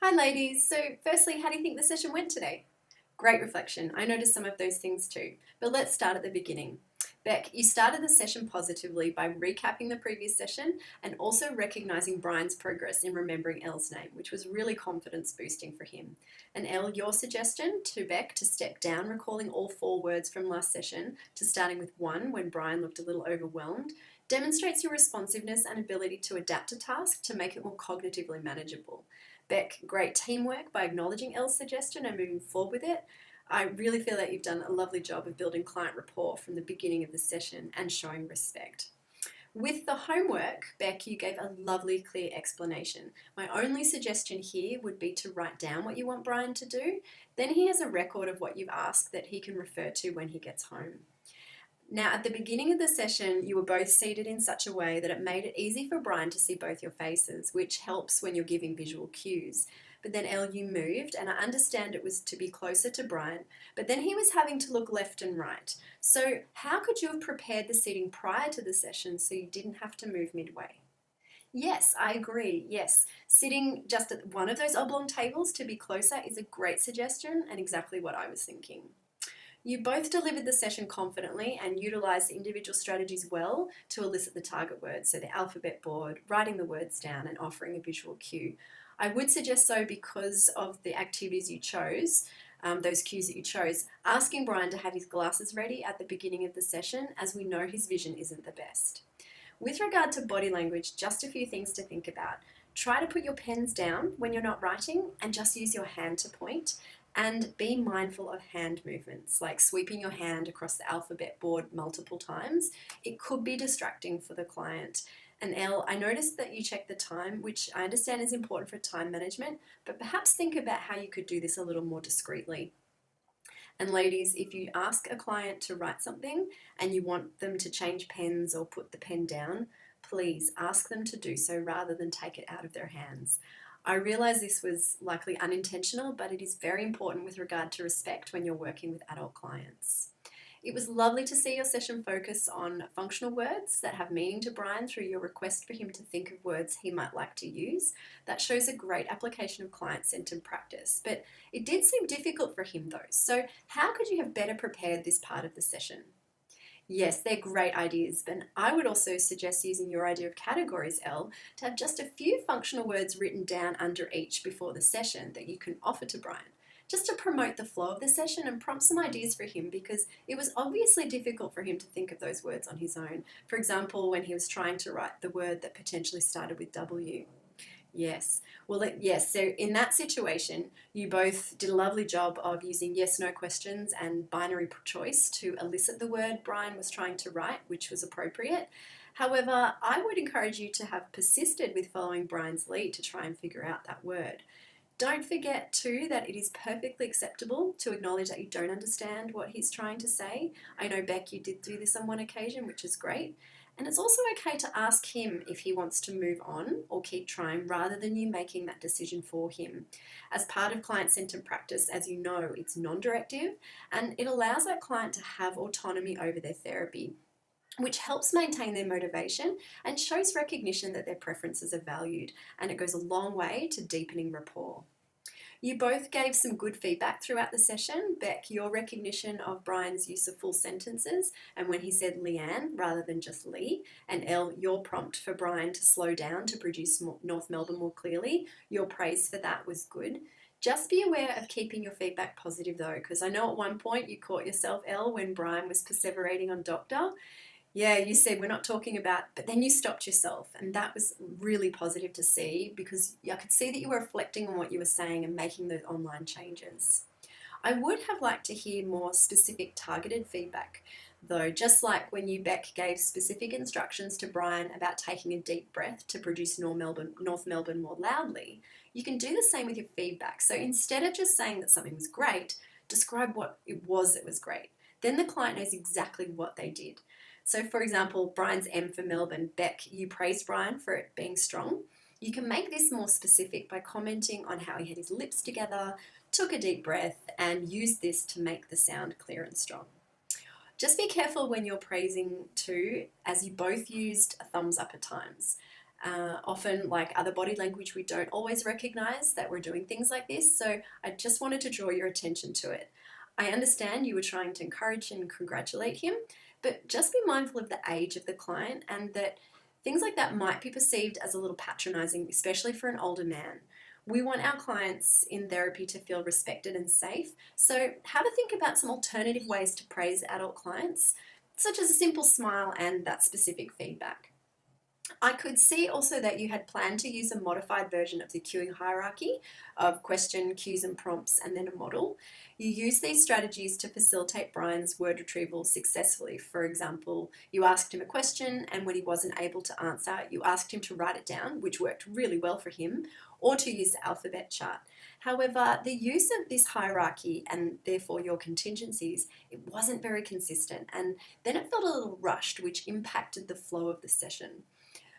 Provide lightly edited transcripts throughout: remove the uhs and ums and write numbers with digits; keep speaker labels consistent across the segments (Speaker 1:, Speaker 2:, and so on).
Speaker 1: Hi ladies, so firstly, how do you think the session went today? Great reflection, I noticed some of those things too, but let's start at the beginning. Beck, you started the session positively by recapping the previous session and also recognising Brian's progress in remembering Elle's name, which was really confidence boosting for him. And Elle, your suggestion to Beck to step down, recalling all 4 words from last session to starting with 1 when Brian looked a little overwhelmed, demonstrates your responsiveness and ability to adapt a task to make it more cognitively manageable. Beck, great teamwork by acknowledging Elle's suggestion and moving forward with it. I really feel that you've done a lovely job of building client rapport from the beginning of the session and showing respect. With the homework, Beck, you gave a lovely, clear explanation. My only suggestion here would be to write down what you want Brian to do. Then he has a record of what you've asked that he can refer to when he gets home. Now, at the beginning of the session, you were both seated in such a way that it made it easy for Brian to see both your faces, which helps when you're giving visual cues. But then, Elle, you moved, and I understand it was to be closer to Brian, but then he was having to look left and right. So, how could you have prepared the seating prior to the session so you didn't have to move midway? Yes, I agree. Yes, sitting just at one of those oblong tables to be closer is a great suggestion and exactly what I was thinking. You both delivered the session confidently and utilised the individual strategies well to elicit the target words, so the alphabet board, writing the words down and offering a visual cue. I would suggest so because of the activities you chose, those cues that you chose, asking Brian to have his glasses ready at the beginning of the session as we know his vision isn't the best. With regard to body language, just a few things to think about. Try to put your pens down when you're not writing and just use your hand to point. And be mindful of hand movements, like sweeping your hand across the alphabet board multiple times. It could be distracting for the client. And Elle, I noticed that you checked the time, which I understand is important for time management, but perhaps think about how you could do this a little more discreetly. And ladies, if you ask a client to write something and you want them to change pens or put the pen down, please ask them to do so rather than take it out of their hands. I realise this was likely unintentional, but it is very important with regard to respect when you're working with adult clients. It was lovely to see your session focus on functional words that have meaning to Brian through your request for him to think of words he might like to use. That shows a great application of client-centered practice, but it did seem difficult for him though. So how could you have better prepared this part of the session? Yes, they're great ideas, but I would also suggest using your idea of categories, Elle, to have just a few functional words written down under each before the session that you can offer to Brian, just to promote the flow of the session and prompt some ideas for him because it was obviously difficult for him to think of those words on his own. For example, when he was trying to write the word that potentially started with W. Yes. Well, yes. So in that situation, you both did a lovely job of using yes/no questions and binary choice to elicit the word Brian was trying to write, which was appropriate. However, I would encourage you to have persisted with following Brian's lead to try and figure out that word. Don't forget too that it is perfectly acceptable to acknowledge that you don't understand what he's trying to say. I know, Beck, you did do this on one occasion, which is great. And it's also okay to ask him if he wants to move on or keep trying rather than you making that decision for him. As part of client-centered practice, as you know, it's non-directive and it allows that client to have autonomy over their therapy, which helps maintain their motivation and shows recognition that their preferences are valued, and it goes a long way to deepening rapport. You both gave some good feedback throughout the session. Beck, your recognition of Brian's use of full sentences and when he said Leanne rather than just Lee, and Elle, your prompt for Brian to slow down to produce North Melbourne more clearly. Your praise for that was good. Just be aware of keeping your feedback positive though, because I know at one point you caught yourself, Elle, when Brian was perseverating on doctor. Yeah, you said we're not talking about, but then you stopped yourself, and that was really positive to see because I could see that you were reflecting on what you were saying and making those online changes. I would have liked to hear more specific targeted feedback though, just like when you, Beck, gave specific instructions to Brian about taking a deep breath to produce North Melbourne more loudly, you can do the same with your feedback. So instead of just saying that something was great, describe what it was that was great. Then the client knows exactly what they did. So for example, Brian's M for Melbourne. Beck, you praised Brian for it being strong. You can make this more specific by commenting on how he had his lips together, took a deep breath, and used this to make the sound clear and strong. Just be careful when you're praising too, as you both used a thumbs up at times. Often, like other body language, we don't always recognize that we're doing things like this. So I just wanted to draw your attention to it. I understand you were trying to encourage and congratulate him, but just be mindful of the age of the client and that things like that might be perceived as a little patronizing, especially for an older man. We want our clients in therapy to feel respected and safe. So have a think about some alternative ways to praise adult clients, such as a simple smile and that specific feedback. I could see also that you had planned to use a modified version of the queuing hierarchy of question, cues, and prompts, and then a model. You use these strategies to facilitate Brian's word retrieval successfully. For example, you asked him a question, and when he wasn't able to answer, you asked him to write it down, which worked really well for him, or to use the alphabet chart. However, the use of this hierarchy and therefore your contingencies, it wasn't very consistent, and then it felt a little rushed, which impacted the flow of the session.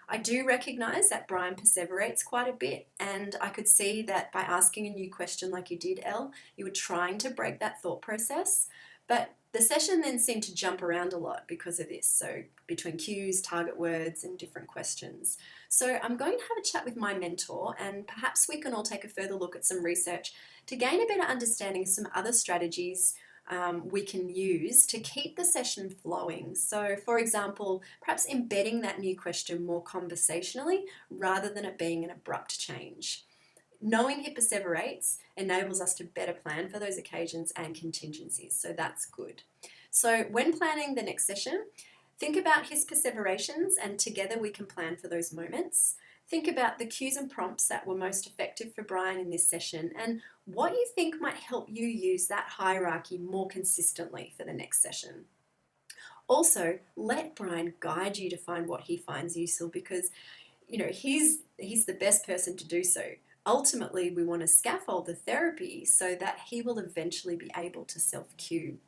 Speaker 1: I do recognise that Brian perseverates quite a bit, and I could see that by asking a new question like you did, Elle, you were trying to break that thought process, but the session then seemed to jump around a lot because of this, so between cues, target words, and different questions. So I'm going to have a chat with my mentor, and perhaps we can all take a further look at some research to gain a better understanding of some other strategies we can use to keep the session flowing. So, for example, perhaps embedding that new question more conversationally rather than it being an abrupt change. Knowing he perseverates enables us to better plan for those occasions and contingencies, so that's good. So, when planning the next session, think about his perseverations and together we can plan for those moments. Think about the cues and prompts that were most effective for Brian in this session and what you think might help you use that hierarchy more consistently for the next session. Also, let Brian guide you to find what he finds useful because, he's the best person to do so. Ultimately, we want to scaffold the therapy so that he will eventually be able to self-cue.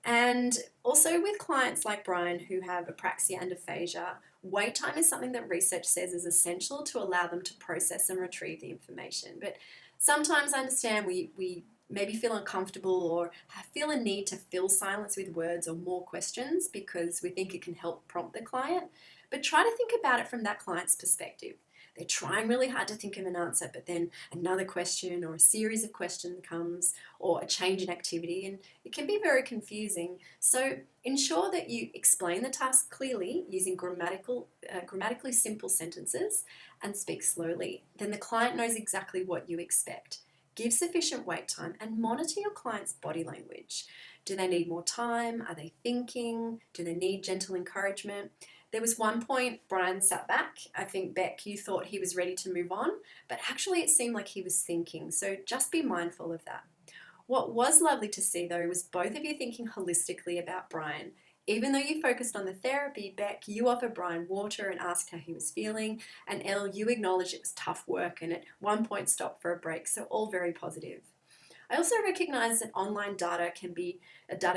Speaker 1: And also with clients like Brian who have apraxia and aphasia, wait time is something that research says is essential to allow them to process and retrieve the information. But sometimes I understand we maybe feel uncomfortable or feel a need to fill silence with words or more questions because we think it can help prompt the client. But try to think about it from that client's perspective. They're trying really hard to think of an answer, but then another question or a series of questions comes or a change in activity, and it can be very confusing. So ensure that you explain the task clearly using grammatically simple sentences and speak slowly. Then the client knows exactly what you expect. Give sufficient wait time and monitor your client's body language. Do they need more time? Are they thinking? Do they need gentle encouragement? There was one point Brian sat back. I think, Beck, you thought he was ready to move on, but actually it seemed like he was thinking, so just be mindful of that. What was lovely to see, though, was both of you thinking holistically about Brian. Even though you focused on the therapy, Beck, you offered Brian water and asked how he was feeling, and Elle, you acknowledged it was tough work and at one point stopped for a break, so all very positive. I also recognise that online data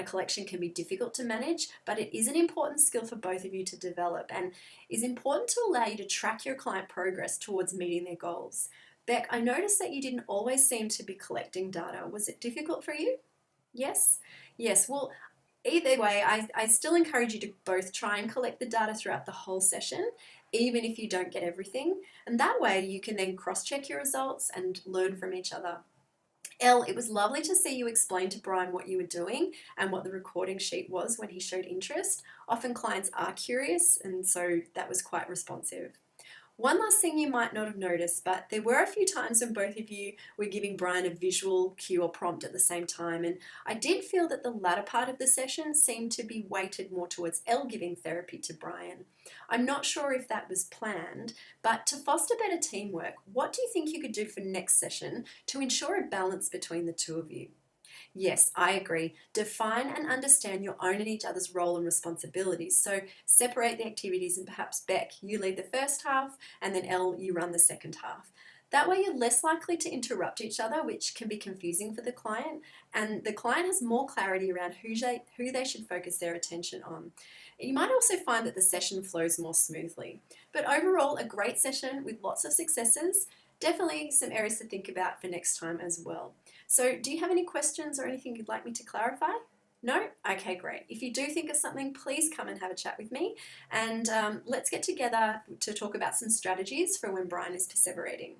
Speaker 1: collection can be difficult to manage, but it is an important skill for both of you to develop and is important to allow you to track your client progress towards meeting their goals. Beck, I noticed that you didn't always seem to be collecting data. Was it difficult for you? Yes? Yes, well, either way, I still encourage you to both try and collect the data throughout the whole session, even if you don't get everything, and that way you can then cross-check your results and learn from each other. Elle, it was lovely to see you explain to Brian what you were doing and what the recording sheet was when he showed interest. Often clients are curious, and so that was quite responsive. One last thing you might not have noticed, but there were a few times when both of you were giving Brian a visual cue or prompt at the same time, and I did feel that the latter part of the session seemed to be weighted more towards Elle giving therapy to Brian. I'm not sure if that was planned, but to foster better teamwork, what do you think you could do for next session to ensure a balance between the two of you? Yes, I agree. Define and understand your own and each other's role and responsibilities. So separate the activities and perhaps Beck, you lead the first half and then Elle, you run the second half. That way you're less likely to interrupt each other, which can be confusing for the client, and the client has more clarity around who they should focus their attention on. You might also find that the session flows more smoothly. But overall, a great session with lots of successes. Definitely some areas to think about for next time as well. So do you have any questions or anything you'd like me to clarify? No? Okay, great. If you do think of something, please come and have a chat with me, and let's get together to talk about some strategies for when Brian is perseverating.